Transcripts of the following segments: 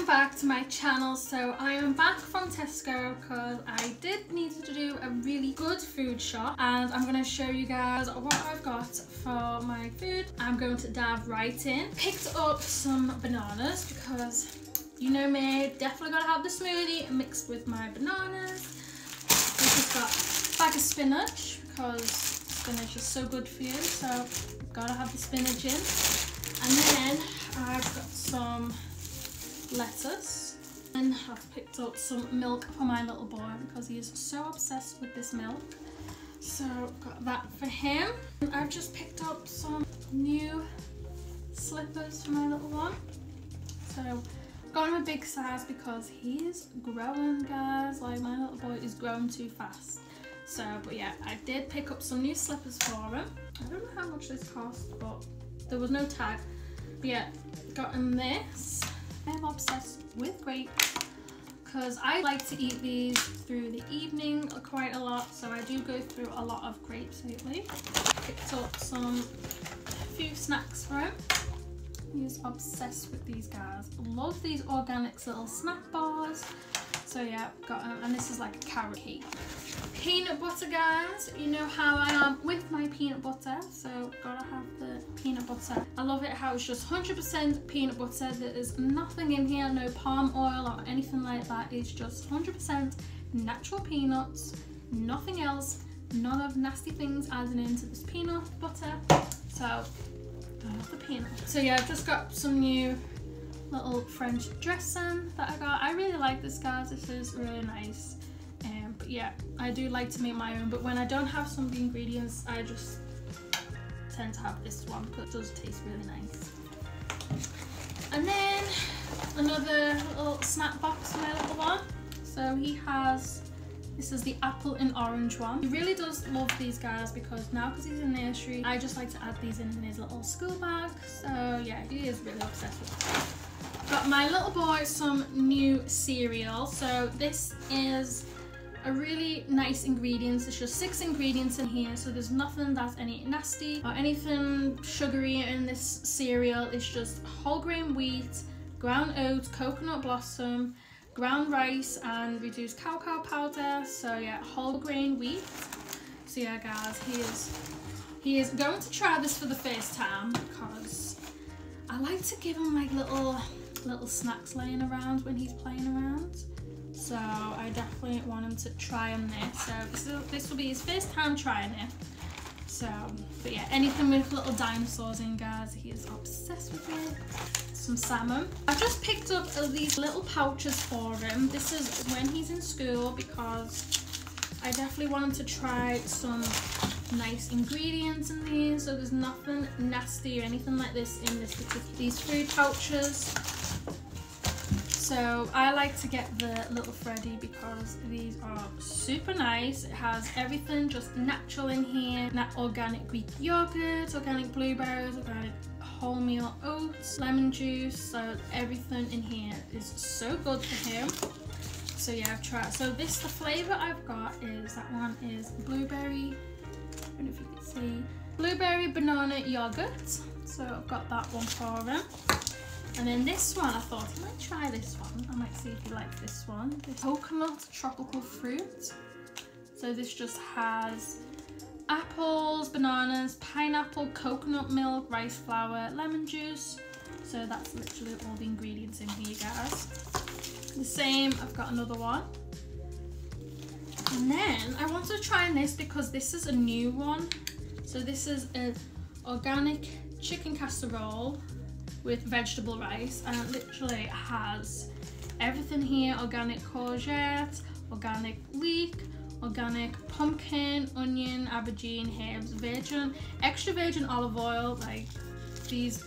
Back to my channel. So I am back from Tesco because I did need to do a really good food shop, and I'm going to show you guys what I've got for my food. I'm going to dive right in. Picked up some bananas because you know me, definitely got to have the smoothie mixed with my bananas. I just got a bag of spinach because spinach is so good for you, so I've got to have the spinach in. And then I've got some lettuce, and I've picked up some milk for my little boy because he is so obsessed with this milk, so got that for him. And I've just picked up some new slippers for my little one, so got him a big size because he is growing, guys. Like, my little boy is growing too fast. So but yeah, I did pick up some new slippers for him. I don't know how much this cost, but there was no tag. But yeah, got him this. I'm obsessed with grapes because I like to eat these through the evening quite a lot, so I do go through a lot of grapes lately. Picked up a few snacks for him. He's obsessed with these guys. Love these organic little snack bars. So yeah, got them, and this is like a carrot cake. Peanut butter, guys. You know how I am with my peanut butter, so gotta have the peanut butter. I love it how it's just 100% peanut butter. There is nothing in here, no palm oil or anything like that. It's just 100% natural peanuts, nothing else, none of nasty things added into this peanut butter. So I love the peanut. So yeah, I've just got some new little French dressing that I got. I really like this, guys. This is really nice. But yeah, I do like to make my own, but when I don't have some of the ingredients, I just tend to have this one because it does taste really nice. And then another little snack box for my little one. So he has, this is the apple and orange one. He really does love these guys because he's in nursery, I just like to add these in his little school bag. So yeah, he is really obsessed with them. Got my little boy some new cereal. So this is a really nice ingredients. It's just 6 ingredients in here, so there's nothing that's any nasty or anything sugary in this cereal. It's just whole grain wheat, ground oats, coconut blossom, ground rice, and reduced cacao powder. So yeah, whole grain wheat. So yeah, guys, he is going to try this for the first time because I like to give him like little snacks laying around when he's playing around. So I definitely want him to try on this. So this will be his first time trying it. So, but yeah, anything with little dinosaurs in, guys, he is obsessed with it. Some salmon. I've just picked up these little pouches for him. This is when he's in school because I definitely want him to try some nice ingredients in these. So there's nothing nasty or anything like this in these food pouches. So I like to get the little Freddy because these are super nice. It has everything just natural in here. Organic Greek yogurt, organic blueberries, organic wholemeal oats, lemon juice. So everything in here is so good for him. So yeah, I've tried. So the flavour I've got is, that one is blueberry, I don't know if you can see, blueberry banana yogurt. So I've got that one for him. And then this one, I thought I might try this one. I might see if he likes this one. The coconut tropical fruit. So this just has apples, bananas, pineapple, coconut milk, rice flour, lemon juice. So that's literally all the ingredients in here, guys. The same, I've got another one. And then I wanted to try this because this is a new one. So this is an organic chicken casserole with vegetable rice, and it literally has everything here: organic courgette, organic leek, organic pumpkin, onion, aubergine, herbs, virgin, extra virgin olive oil. Like these,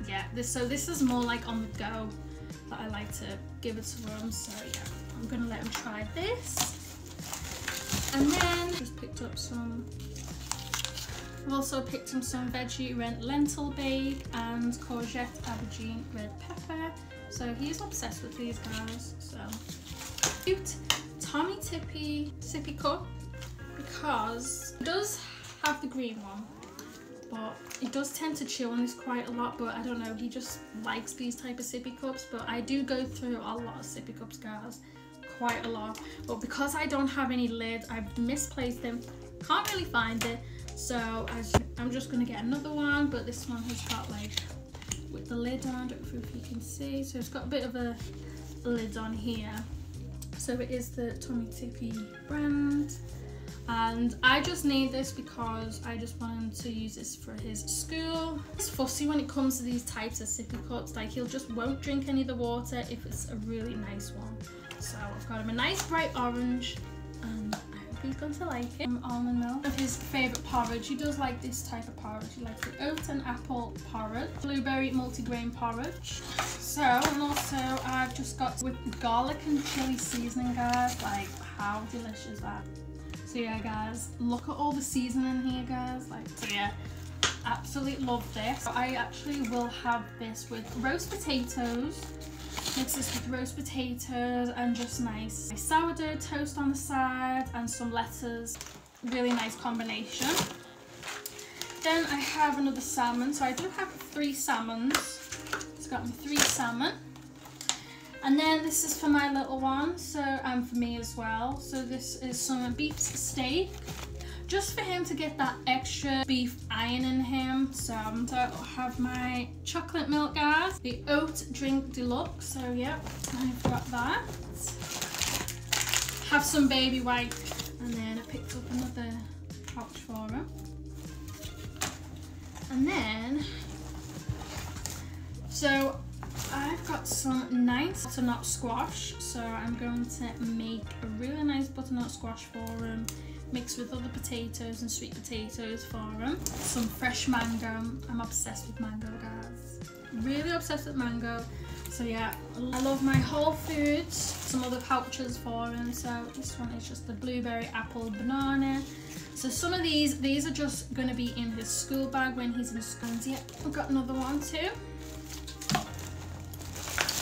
yeah, this is more like on the go that I like to give it to him. So yeah, I'm gonna let him try this. And then just picked up some, I've also picked him some veggie lentil bake and courgette aubergine red pepper. So he's obsessed with these guys. So cute Tommy Tippy sippy cup because it does have the green one, but he does tend to chew on this quite a lot, but I don't know, he just likes these type of sippy cups. But I do go through a lot of sippy cups, guys, quite a lot. But because I don't have any lid, I've misplaced them, can't really find it, so I'm just gonna get another one. But this one has got like with the lid on, I don't know if you can see, so it's got a bit of a lid on here. So it is the Tummy Tippy brand, and I just need this because I just want him to use this for his school. He's fussy when it comes to these types of sippy cups, like he'll just won't drink any of the water if it's a really nice one. So I've got him a nice bright orange, and I hope he's going to like it. Almond milk of his favourite porridge. He does like this type of porridge. He likes the oat and apple porridge, blueberry multigrain porridge. So, and also I've just got with garlic and chili seasoning, guys. Like, how delicious is that? So yeah, guys, look at all the seasoning here, guys. Like, so yeah, absolutely love this. I actually will have this with roast potatoes. Mix this with roast potatoes and just nice sourdough toast on the side and some lettuce. Really nice combination. Then I have another salmon. So I do have 3 salmons. It's got me 3 salmon. And then this is for my little one, so and for me as well. So this is some beef steak, just for him to get that extra beef iron in him. So I have my chocolate milk, guys, the oat drink deluxe. So yeah, I've got that. Have some baby white, and then I picked up another pouch for him. And then, so I've got some nice butternut squash, so I'm going to make a really nice butternut squash for him, mixed with other potatoes and sweet potatoes for him. Some fresh mango. I'm obsessed with mango, guys. Really obsessed with mango. So yeah, I love my Whole Foods. Some other pouches for him. So this one is just the blueberry, apple, banana. So some of these are just going to be in his school bag when he's in school. And yeah, I've got another one too.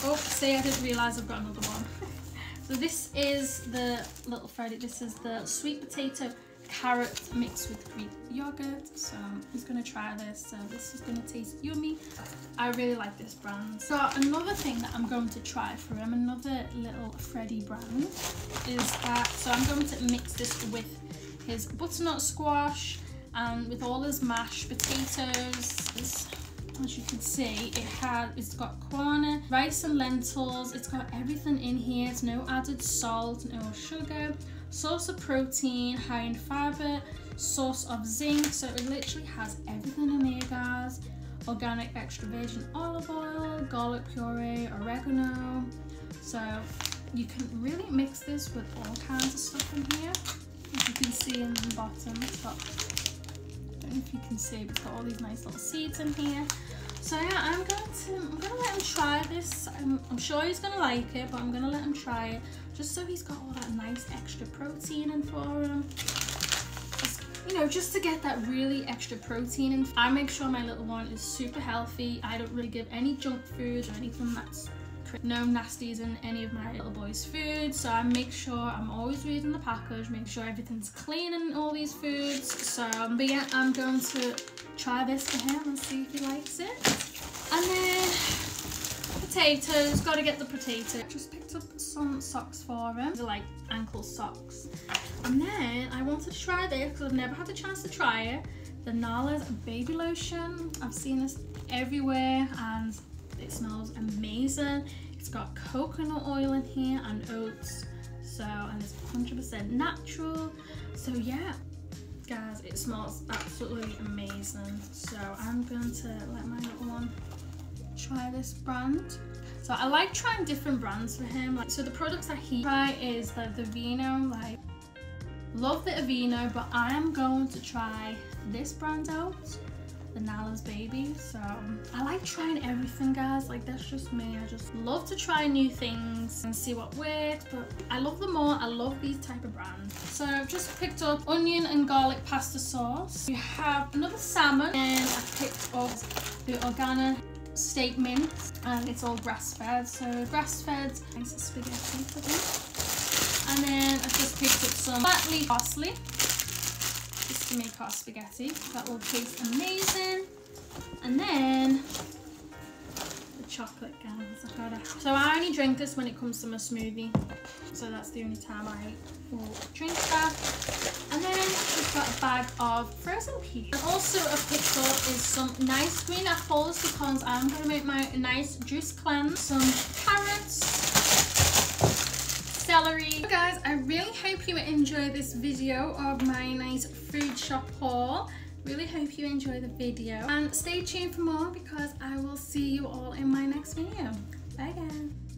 Oh, see, I didn't realise I've got another one. So this is the little Freddy. This is the sweet potato carrot mixed with Greek yogurt. So he's going to try this. So this is going to taste yummy. I really like this brand. So another thing that I'm going to try for him, another little Freddy brand, is that, so I'm going to mix this with his butternut squash and with all his mashed potatoes. As you can see, it's got quinoa, rice and lentils. It's got everything in here. It's no added salt, no sugar, source of protein, high in fiber, source of zinc. So it literally has everything in here, guys. Organic extra virgin olive oil, garlic puree, oregano. So you can really mix this with all kinds of stuff in here. As you can see in the bottom, it's got, I don't know if you can see, but it's got all these nice little seeds in here. So yeah, I'm gonna let him try this. I'm sure he's gonna like it, but I'm gonna let him try it just so he's got all that nice extra protein in for him. You know, just to get that really extra protein in. I make sure my little one is super healthy. I don't really give any junk food or anything that's no nasties in any of my little boy's food. So I make sure I'm always reading the package, make sure everything's clean in all these foods. So but yeah, I'm going to try this for him and see if he likes it. And then potatoes, gotta get the potato. Just picked up some socks for him. They're like ankle socks. And then I wanted to try this because I've never had the chance to try it. The Nala's baby lotion. I've seen this everywhere and it smells amazing. It's got coconut oil in here and oats. So, and it's 100% natural. So yeah, guys, it smells absolutely amazing. So I'm going to let my little one try this brand. So I like trying different brands for him. Like, so the products that he try is the Aveeno. Like, love the Aveeno, but I am going to try this brand out, the Nala's Baby. So I like trying everything, guys. Like, that's just me. I just love to try new things and see what works, but I love them all. I love these type of brands. So I've just picked up onion and garlic pasta sauce. We have another salmon, and I picked up the organic steak mince, and it's all grass-fed. So grass-fed nice spaghetti for them. And then I've just picked up some fat leaf parsley. This to make our spaghetti. That will taste amazing. And then the chocolate, guys. So I only drink this when it comes to my smoothie. So that's the only time I will drink that. And then we've got a bag of frozen peas. And also a pickle is some nice green apples because I'm going to make my nice juice cleanse. Some carrots, celery. So guys, I really hope you enjoy this video of my nice food shop haul. Really hope you enjoy the video and stay tuned for more because I will see you all in my next video. Bye guys.